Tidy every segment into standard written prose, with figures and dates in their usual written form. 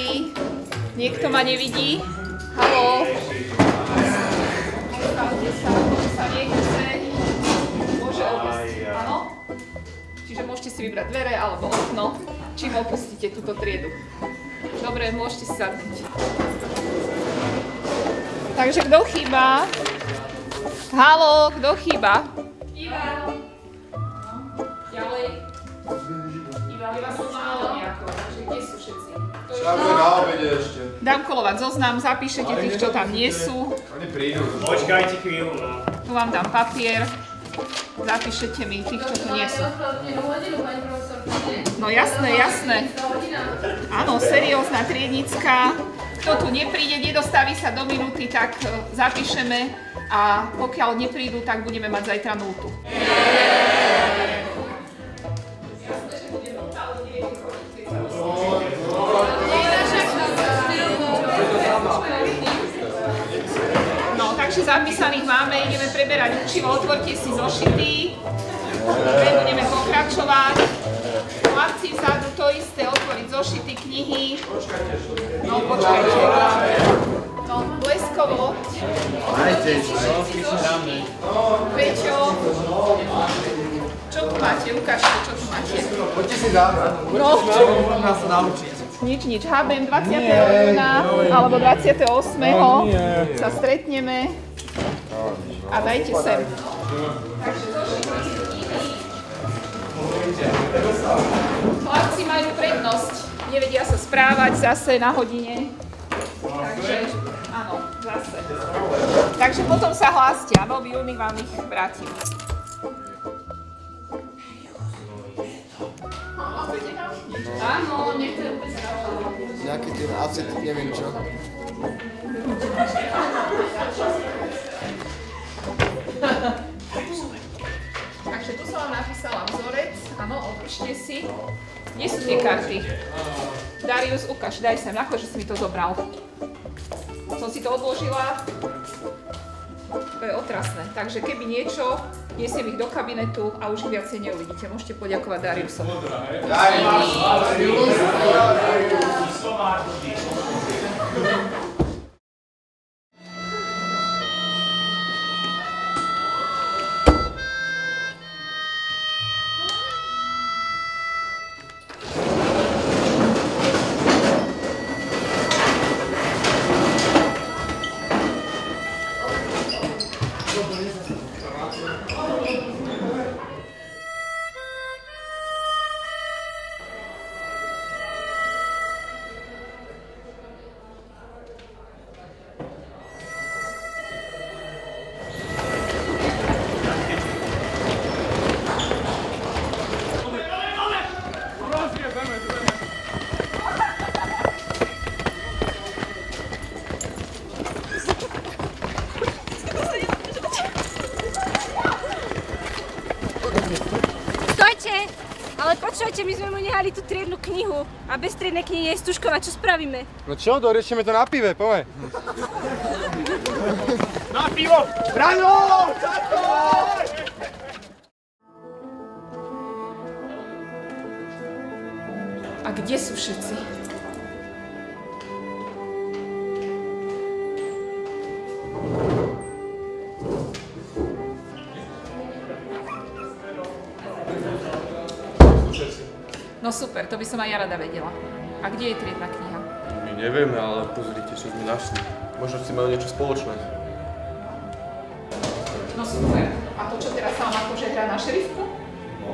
Dobrý. Niekto ma nevidí? Haló? Sa nechce. Môže opustiť. Áno? Čiže môžete si vybrať dvere alebo okno, čím opustíte túto triedu. Dobre, môžete si sadnúť. Takže kto chýba? Haló, kto chýba? Ivan. Ďalej. Ivan som málo nejako, takže kde sú všetci? Čakaj na obede ešte. Dám kolovať zoznam, zapíšete tých, čo tam nie sú. Oni prídu. Počkajte chvíľu, no. Tu vám dám papier. Zapíšete mi tých, čo tu nie sú. No jasné, jasné. Áno, seriózna triednická. Kto tu nepríde, nedostaví sa do minúty, tak zapíšeme a pokiaľ neprídu, tak budeme mať zajtra nultu. No, takže zapísaných máme, ideme preberať učivo, otvorte si zošity, budeme pokračovať. Chlapci vzadu to isté, otvoriť zošity, knihy. No, počkajte. No, bleskovo. Peťo. Čo tu máte? Ukážte, čo tu máte. Poďte si zahrať. No. Nás sa naučiť. Nič. Hábem 20. júna alebo 28. sa stretneme. A dajte sem. Takže chlapci majú prednosť, nevedia sa správať zase na hodine. Takže, áno, zase. Takže potom sa hláste, áno, v júni vám ich vrátim. Áno, nechce úplne správať. Nejaký ten acet, neviem čo. Takže tu som vám napísala vzorec, áno, odpíšte si. Kde sú tie karty? Darius, ukáž, daj sem, akože si mi to zobral. Som si to odložila. To je otrasné. Takže keby niečo, nesiem ich do kabinetu a už ich viacej neuvidíte. Môžete poďakovať Dariusovi. Ale počúvajte, my sme mu nehali tú triednu knihu a bez triednej knihy je Stužková, čo spravíme? No čo, doriešime to na pive, poďme. Na pivo! Brano! A kde sú všetci? No super, to by som aj ja rada vedela. A kde je triedna kniha? My nevieme, ale pozrite, čo sme našli. Možno si majú niečo spoločné. No super. A to čo teraz sa vám akože hrá na šerifku? No.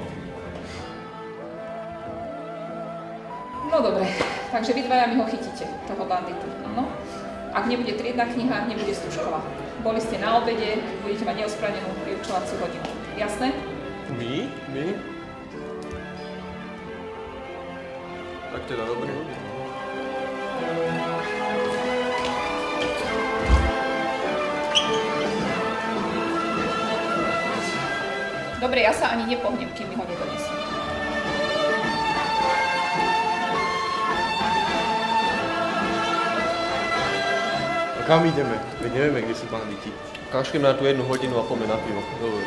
No dobre, takže vy dvaja mi ho chytíte, toho banditu. No. Ak nebude triedna kniha, nebude Stužková. Boli ste na obede, budete mať neospravedlnenú vyučovaciu hodinu. Jasné? My? My? Tak teda dobrý. Dobre, ja sa ani nepohnem, kým mi ho nedonesú. A kam ideme? Veď nevieme, kde sú banditi. Kašlím na tú 1 hodinu a poďme na pivo. Dobre.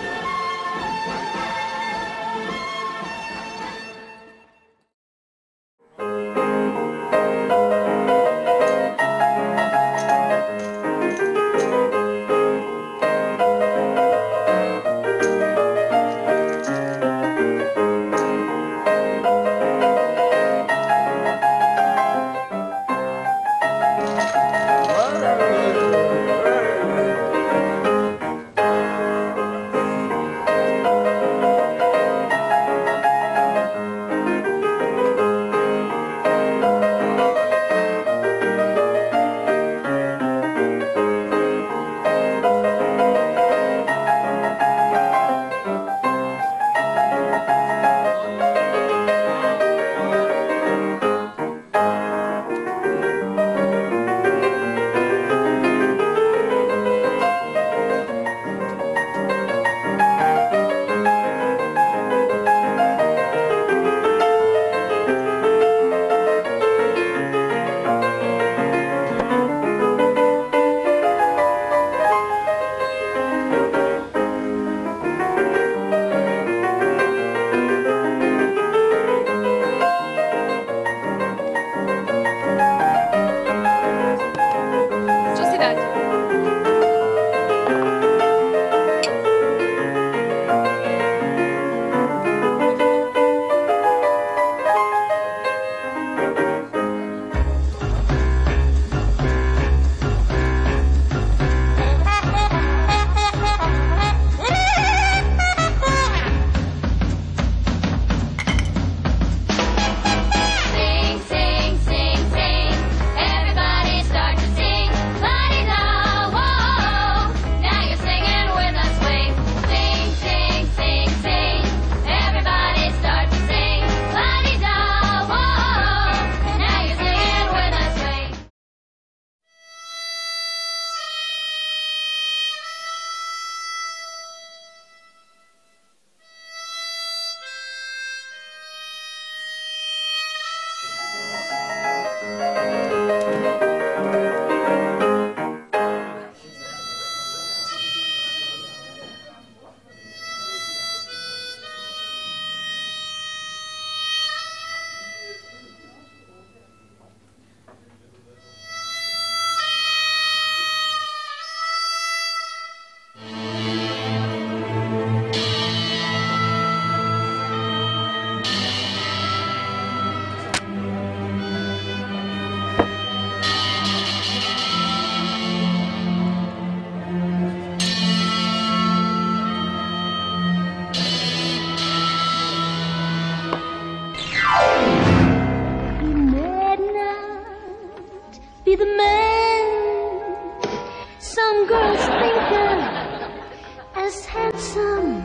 lonesome.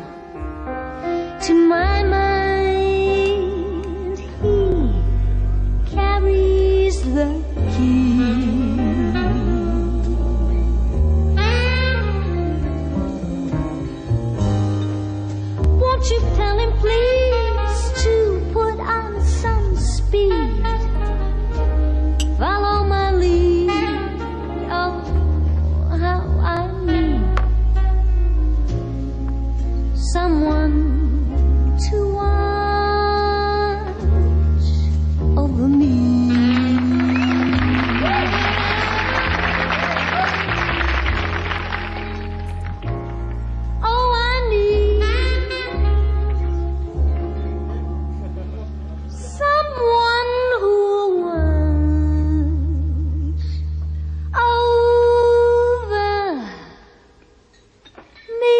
To my mind, he carries the key. Won't you tell him please to put on some speed? Follow my lead. Oh, how I need someone to watch over me. Oh, I need someone who watch over me.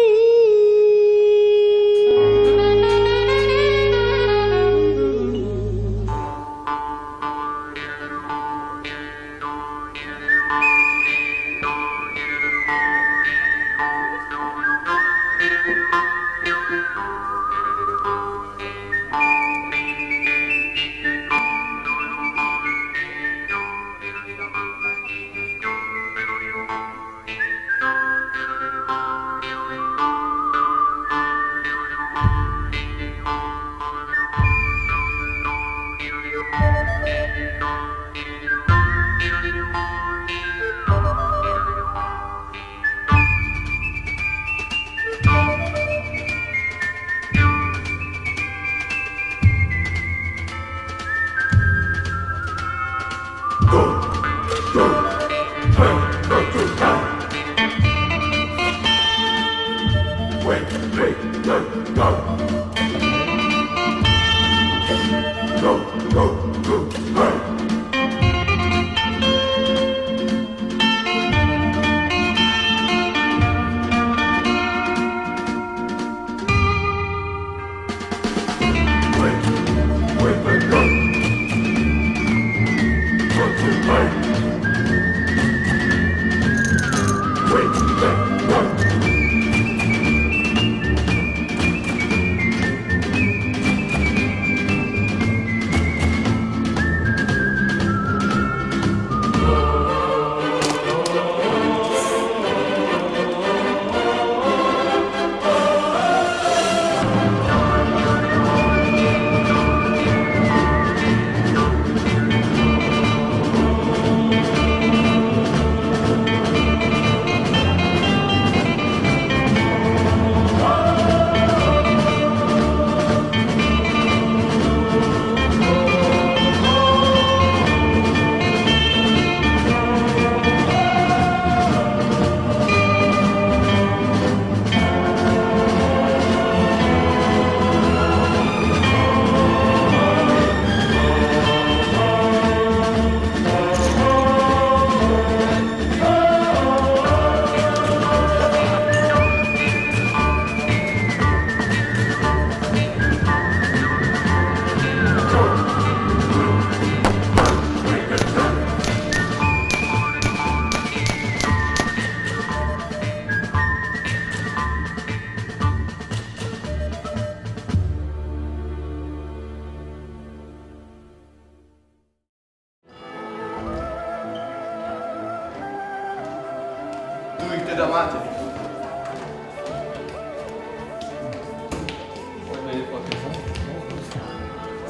Tu ich teda máte.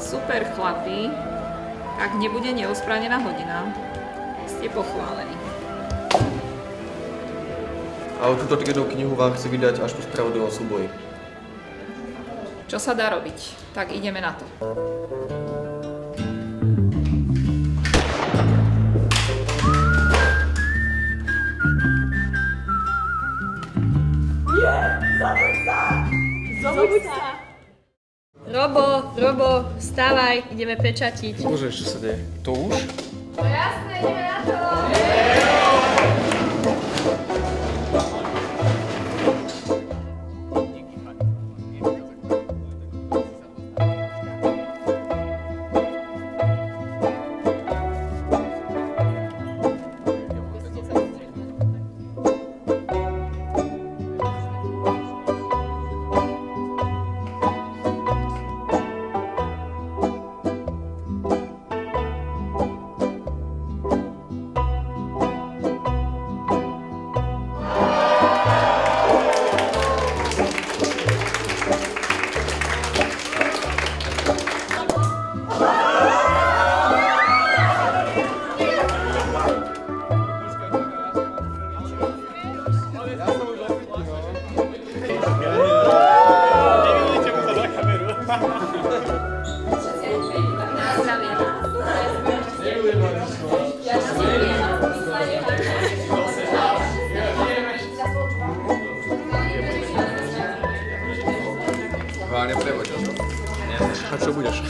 Super chlapi, ak nebude neospranená hodina, ste pochválení. Ale túto triednu knihu vám chci vydať až po spravodlivom súboji. Čo sa dá robiť? Tak ideme na to. Robo, vstávaj, ideme pečatiť. Bože, čo sa deje? To už? No jasné, ideme na to. nebudeš.